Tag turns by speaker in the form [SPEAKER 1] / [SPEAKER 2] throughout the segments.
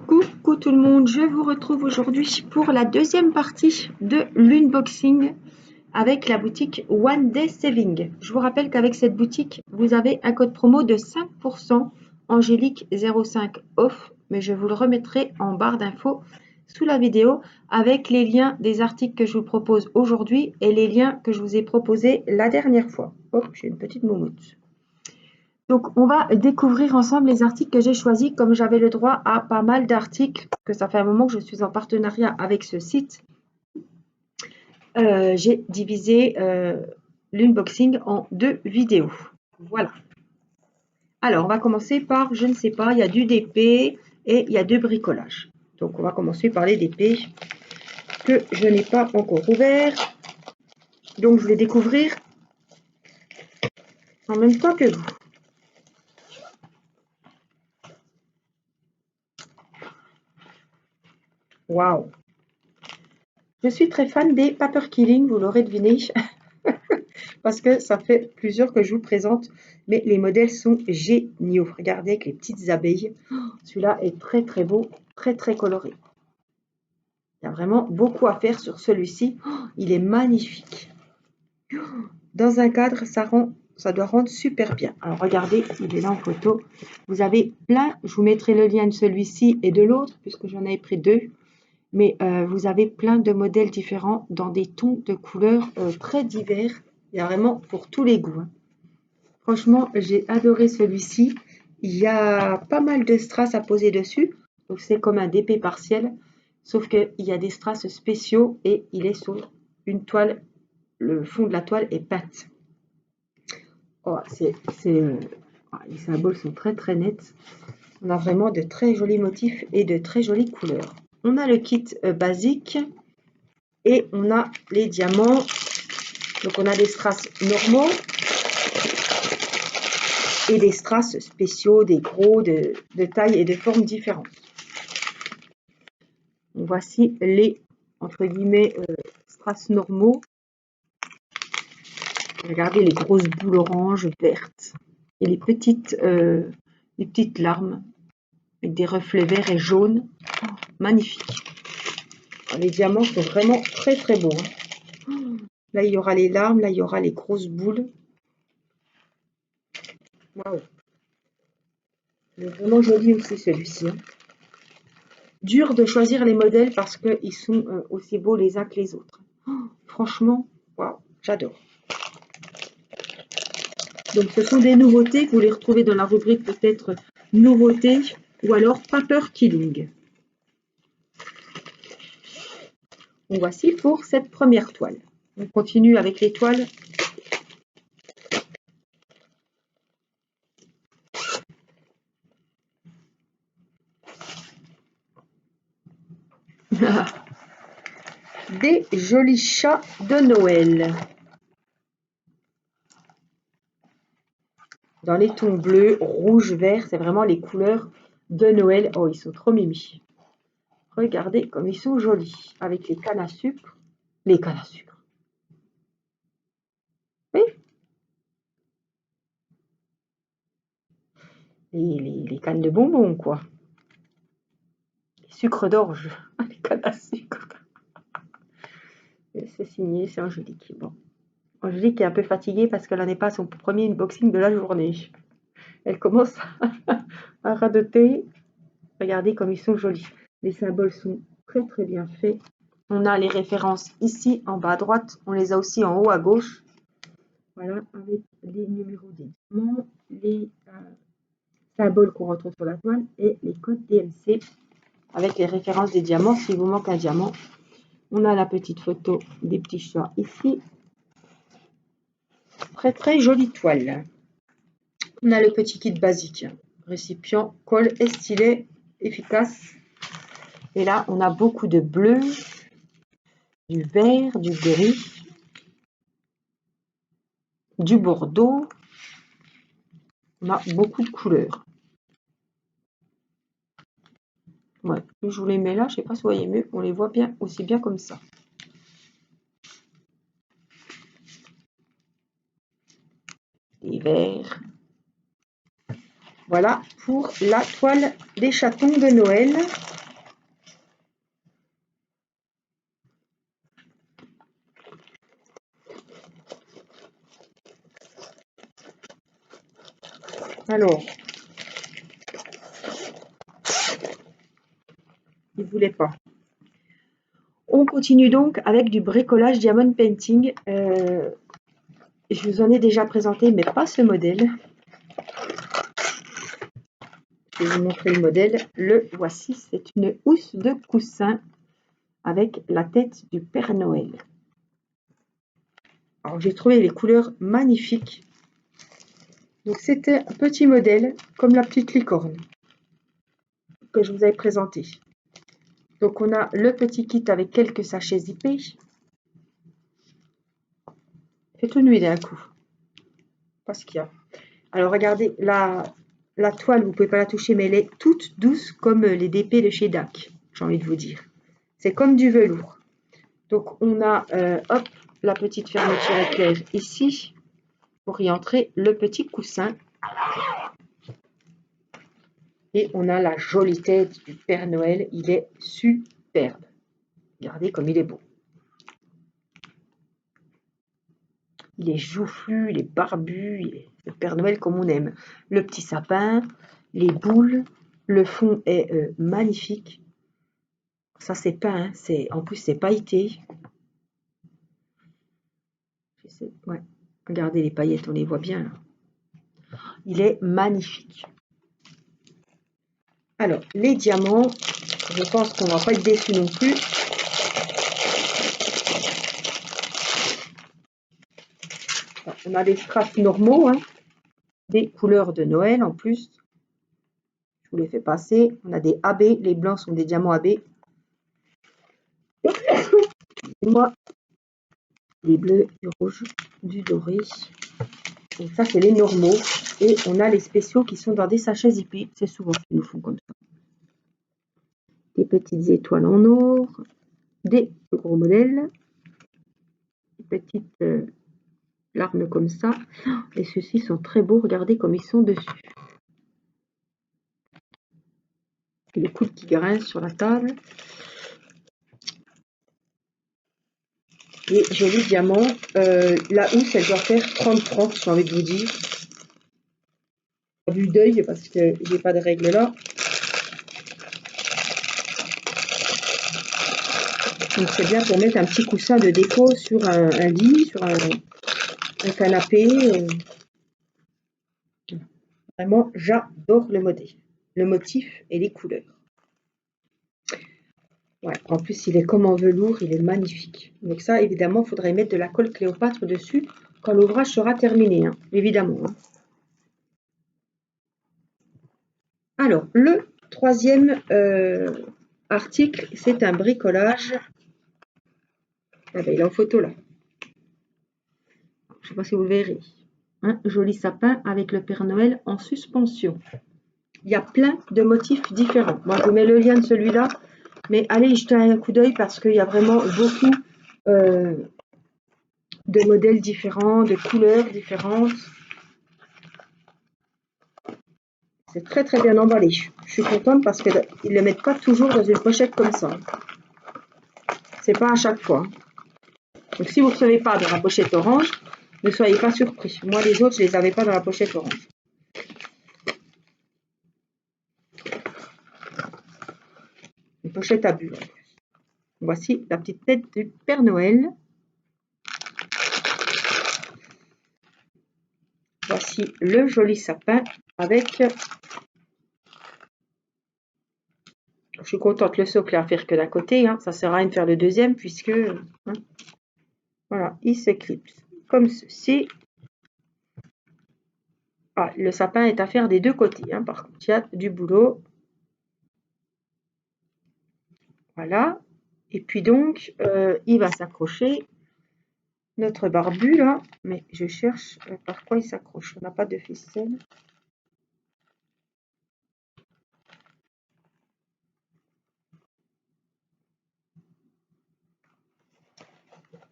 [SPEAKER 1] Coucou tout le monde, je vous retrouve aujourd'hui pour la deuxième partie de l'unboxing avec la boutique One Day Saving. Je vous rappelle qu'avec cette boutique, vous avez un code promo de 5% Angélique05 off, mais je vous le remettrai en barre d'infos sous la vidéo avec les liens des articles que je vous propose aujourd'hui et les liens que je vous ai proposés la dernière fois. Hop, j'ai une petite moumoute. Donc, on va découvrir ensemble les articles que j'ai choisis. Comme j'avais le droit à pas mal d'articles, que ça fait un moment que je suis en partenariat avec ce site, j'ai divisé l'unboxing en 2 vidéos. Voilà. Alors, on va commencer par, je ne sais pas, il y a du DP et il y a 2 bricolages. Donc, on va commencer par les DP que je n'ai pas encore ouvert. Donc, je vais découvrir en même temps que vous. Waouh! Je suis très fan des Paper Killing, vous l'aurez deviné, parce que ça fait plusieurs que je vous présente, mais les modèles sont géniaux. Regardez avec les petites abeilles. Celui-là est très très beau, très très coloré. Il y a vraiment beaucoup à faire sur celui-ci. Il est magnifique. Dans un cadre, ça doit rendre super bien. Alors regardez, il est là en photo. Vous avez plein, je vous mettrai le lien de celui-ci et de l'autre, puisque j'en avais pris 2. Mais vous avez plein de modèles différents dans des tons de couleurs très divers. Il y a vraiment pour tous les goûts. Franchement, j'ai adoré celui-ci. Il y a pas mal de strass à poser dessus. Donc c'est comme un DP partiel. Sauf qu'il y a des strass spéciaux et il est sur une toile. Le fond de la toile est peinte. Oh, les symboles sont très très nets. On a vraiment de très jolis motifs et de très jolies couleurs. On a le kit basique et on a les diamants. Donc on a des strass normaux et des strass spéciaux, des gros de taille et de formes différentes. Voici les entre guillemets strass normaux. Regardez les grosses boules orange, vertes et les petites larmes avec des reflets verts et jaunes. Oh, magnifique. Les diamants sont vraiment très très beaux. Là, il y aura les larmes, là, il y aura les grosses boules. Waouh. Il est vraiment joli aussi celui-ci. Dur de choisir les modèles parce qu'ils sont aussi beaux les uns que les autres. Oh, franchement, waouh, j'adore. Donc, ce sont des nouveautés que vous les retrouvez dans la rubrique peut-être nouveautés ou alors Paper Killing. Donc, voici pour cette première toile. On continue avec les toiles. Des jolis chats de Noël. Dans les tons bleus, rouge, vert, c'est vraiment les couleurs de Noël. Oh, ils sont trop mimi. Regardez comme ils sont jolis. Avec les cannes à sucre. Les cannes à sucre. Oui. Les cannes de bonbons, quoi. Les sucres d'orge. Les cannes à sucre. C'est signé, c'est Angélique. Bon. Angélique est un peu fatiguée parce qu'elle n'en est pas à son premier unboxing de la journée. Elle commence à radoter. Regardez comme ils sont jolis. Les symboles sont très très bien faits. On a les références ici en bas à droite. On les a aussi en haut à gauche. Voilà, avec les numéros des diamants, les symboles qu'on retrouve sur la toile et les codes DMC avec les références des diamants s'il vous manque un diamant. On a la petite photo des petits chats ici. Très très jolie toile. On a le petit kit basique. Récipient, colle et stylet efficace. Et là, on a beaucoup de bleu, du vert, du gris, du bordeaux. On a beaucoup de couleurs. Ouais, je vous les mets là, je ne sais pas si vous voyez mieux, on les voit bien aussi bien comme ça. Les verts, Voilà pour la toile des chatons de Noël. Alors, il ne voulait pas. On continue donc avec du bricolage diamond painting. Je vous en ai déjà présenté, mais pas ce modèle. Je vais vous montrer le modèle. Le voici, c'est une housse de coussin avec la tête du Père Noël. Alors, j'ai trouvé les couleurs magnifiques. Donc, c'était un petit modèle, comme la petite licorne que je vous avais présenté. Donc, on a le petit kit avec quelques sachets zippés. Faites-le nuit d'un coup. Pas ce qu'il y a. Alors, regardez, la toile, vous ne pouvez pas la toucher, mais elle est toute douce comme les DP de chez DAC, j'ai envie de vous dire. C'est comme du velours. Donc, on a, hop, la petite fermeture éclair ici, pour y entrer le petit coussin. Et on a la jolie tête du Père Noël. Il est superbe. Regardez comme il est beau. Il est joufflu, il est barbu, il est le Père Noël comme on aime. Le petit sapin, les boules, le fond est magnifique. Ça c'est peint, hein, en plus c'est pailleté. Ouais. Regardez les paillettes, on les voit bien là. Il est magnifique. Alors, les diamants, je pense qu'on ne va pas être déçus non plus. Alors, on a des strass normaux, hein, des couleurs de Noël en plus. Je vous les fais passer. On a des AB, les blancs sont des diamants AB. Et moi, les bleus, du rouge, du doré. Donc ça, c'est les normaux. Et on a les spéciaux qui sont dans des sachets zippés. C'est souvent ce qu'ils nous font comme ça. Des petites étoiles en or, des plus gros modèles, des petites larmes comme ça. Et ceux-ci sont très beaux. Regardez comme ils sont dessus. Et les coudes qui grincent sur la table. Les jolis diamants. La housse, elle doit faire 30-30, j'ai envie de vous dire. À vue d'œil, parce que j'ai pas de règle là. Donc c'est bien pour mettre un petit coussin de déco sur un lit, sur un canapé. Vraiment, j'adore le modèle, le motif et les couleurs. Ouais, en plus, il est comme en velours, il est magnifique. Donc ça, évidemment, il faudrait mettre de la colle Cléopâtre dessus quand l'ouvrage sera terminé, hein, évidemment. Hein. Alors, le troisième article, c'est un bricolage. Ah ben, il est en photo là. Je ne sais pas si vous le verrez. Un joli sapin avec le Père Noël en suspension. Il y a plein de motifs différents. Moi, je vous mets le lien de celui-là, mais allez y jeter un coup d'œil parce qu'il y a vraiment beaucoup de modèles différents, de couleurs différentes. C'est très très bien emballé. Je suis contente parce qu'ils ne le mettent pas toujours dans une pochette comme ça. C'est pas à chaque fois. Donc si vous ne recevez pas dans la pochette orange, ne soyez pas surpris. Moi, les autres, je ne les avais pas dans la pochette orange. Une pochette à bulles. Voici la petite tête du Père Noël. Voici le joli sapin avec... Je suis contente, le socle à faire que d'un côté. Hein. Ça sert à rien de faire le deuxième puisque... Hein, voilà, il s'éclipse comme ceci. Ah, le sapin est à faire des deux côtés. Hein. Par contre, il y a du boulot. Voilà. Et puis donc, il va s'accrocher. Notre barbu là. Mais je cherche par quoi il s'accroche. On n'a pas de ficelle.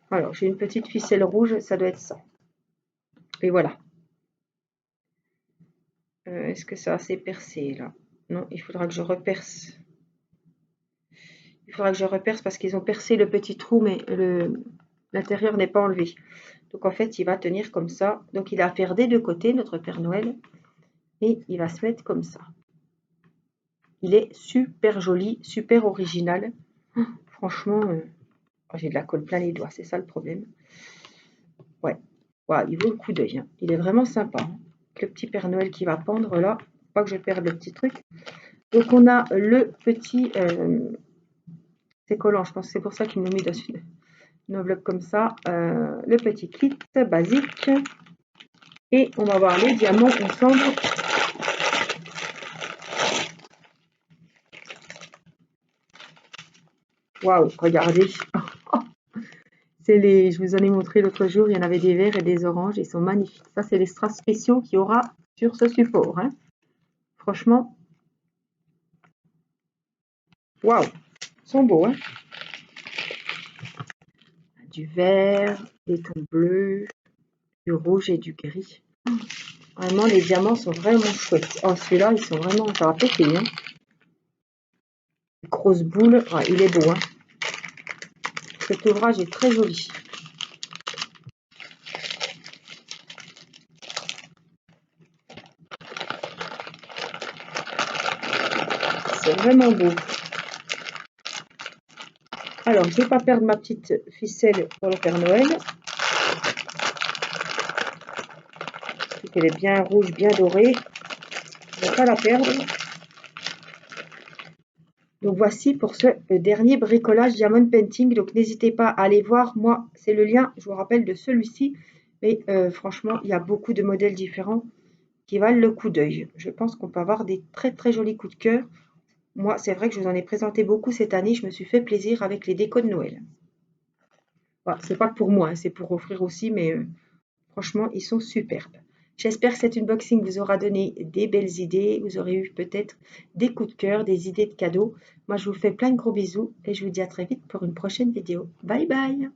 [SPEAKER 1] Alors, j'ai une petite ficelle rouge. Ça doit être ça. Et voilà. Est-ce que c'est assez percé là? Non, il faudra que je reperce. Il faudra que je reperce parce qu'ils ont percé le petit trou, mais l'intérieur n'est pas enlevé. Donc en fait, il va tenir comme ça. Donc il va faire des deux côtés, notre Père Noël. Et il va se mettre comme ça. Il est super joli, super original. Franchement, j'ai de la colle plein les doigts, c'est ça le problème. Ouais, il vaut le coup d'œil. Hein. Il est vraiment sympa. Hein. Le petit Père Noël qui va pendre là. Pas que je perde le petit truc. Donc on a le petit... c'est collant, je pense que c'est pour ça qu'ils m'ont mis dans une enveloppe comme ça. Le petit kit basique. Et on va voir les diamants ensemble. Waouh, regardez. Je vous en ai montré l'autre jour, il y en avait des verts et des oranges, ils sont magnifiques. Ça, c'est les strass spéciaux qu'il y aura sur ce support. Hein. Franchement, waouh, ils sont beaux. Hein. Du vert, des tons bleus, du rouge et du gris. Vraiment, les diamants sont vraiment chouettes. Oh, celui-là, ils sont vraiment, ça va péter. Hein. Grosse boule, il est beau. Hein. Cet ouvrage est très joli. C'est vraiment beau. Alors, je ne vais pas perdre ma petite ficelle pour le Père Noël. Elle est bien rouge, bien dorée. Je ne vais pas la perdre. Donc voici pour ce dernier bricolage Diamond Painting. Donc n'hésitez pas à aller voir. Moi, c'est le lien, je vous rappelle, de celui-ci. Mais franchement, il y a beaucoup de modèles différents qui valent le coup d'œil. Je pense qu'on peut avoir des très très jolis coups de cœur. Moi, c'est vrai que je vous en ai présenté beaucoup cette année. Je me suis fait plaisir avec les décos de Noël. Voilà, c'est pas que pour moi, hein, c'est pour offrir aussi, mais franchement, ils sont superbes. J'espère que cet unboxing vous aura donné des belles idées. Vous aurez eu peut-être des coups de cœur, des idées de cadeaux. Moi, je vous fais plein de gros bisous et je vous dis à très vite pour une prochaine vidéo. Bye bye!